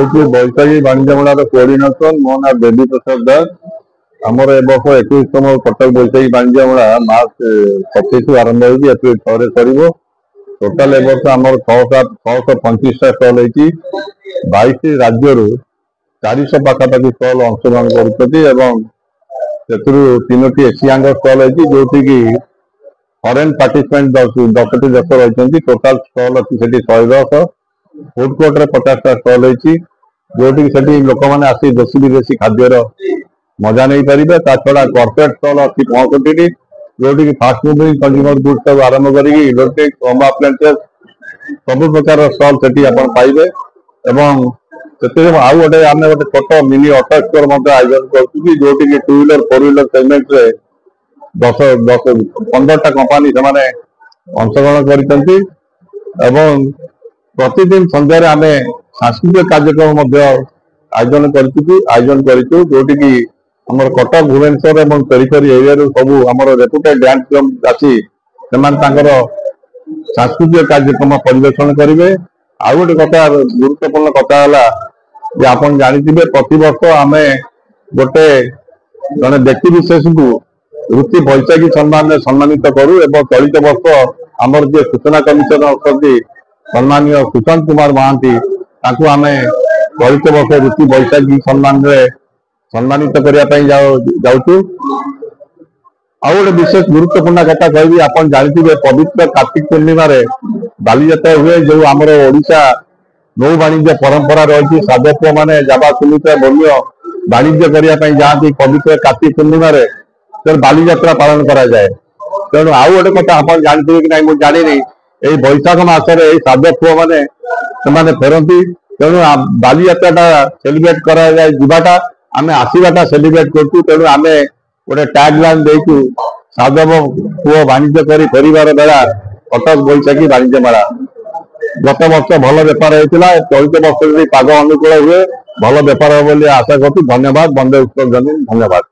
हूँ बैशाखी वाणिज्य malar coordinator मो ना देवी प्रसाद दास। आमर ए वर्ष 21तम कटक बैशाखी वाणिज्य मेला मार्च 27 आरंभ होगी एप्रिल 6 सर। टोटाल ए वर्ष आमर 625टा स्टल होती 22 राज्य 400 पाखापाखि स्टल अंशग्रहण कर 3टी एशियान स्टल होती जो फरेन पार्टिसिपेंट 10टी देश रही। टोटाल स्टल अच्छी 110 फूड कोर्ट रे 50टा स्टल होती जो लोक मैंने आसी देशी विदेशी खाद्यर मजा नहीं पारे। ता छड़ा कॉर्पोरेट स्टल अच्छी 65टी जो फास्ट मुविंग कंज्यूमर गुड्स सब आरंभ कर इलेक्ट्रिक होम अप्लायंसेस सब प्रकार स्टल से पाइबे। आउ गोटे आम गोटे छोट मिनी ऑटो स्टोर आयोजन कर जो 2 व्हीलर 4 व्हीलर सेगमेंट रे 10-15टा कंपानी से अंशग्रहण कर प्रतिदिन संध्यारे आम सांस्कृतिक कार्यक्रम आयोजन कर जो कटक भुवनेश्वर और पेरिफेरी एरिया सब आम रेपुटेड डांस ग्रुप आसी सांस्कृतिक कार्यक्रम परिवेषण करेंगे। आउ गोटे कथा गुरुत्वपूर्ण कथा है आप जानते प्रति वर्ष आम गोटे जड़े व्यक्ति विशेष को वृत्ति बैशाखी सम्मान सम्मानित करूँ। चलित वर्ष आमर जे सूचना कमिशनर अच्छा सम्मानीय सुशांत कुमार महांती आम चलित वर्ष वृत्ति बैशाखी सम्मान सम्मानित करने जाऊँ। आउ गोटे विशेष गुरुत्वपूर्ण कथा कहि आप जानते पवित्र कार्तिक पूर्णिमा बालीजात्रा हुए जो आमर ओडिशा नौ वाणिज्य परंपरा रही। साधक मैंने जावा सुमित्रा बन्य वाणिज्य करने जाती पवित्र कार्तिक पूर्णिमा बालीजात्रा पालन करा जाए। तेणु आउ गोटे कथा आप जानते कि नहीं मुझे जानी यही बैशाख मसरे साधक पुओ मैंने फेरती। तेणु बालीजात्रा सेलिब्रेट करा जाए जीवाटा आम आसवाटा सेलिब्रेट करूँ। तेणु आम गोटे टैग लाइन देखु साधव पुओ वाणिज्य कर फेरबार बेला कटक बैशाखी वाणिज्य मेला। गत वर्ष भल बेपार होता चलित वर्ष पाग अनुकूल हुए भल बेपार हो आशा करूँ। धन्यवाद। वंदे उत्कल जमीन। धन्यवाद।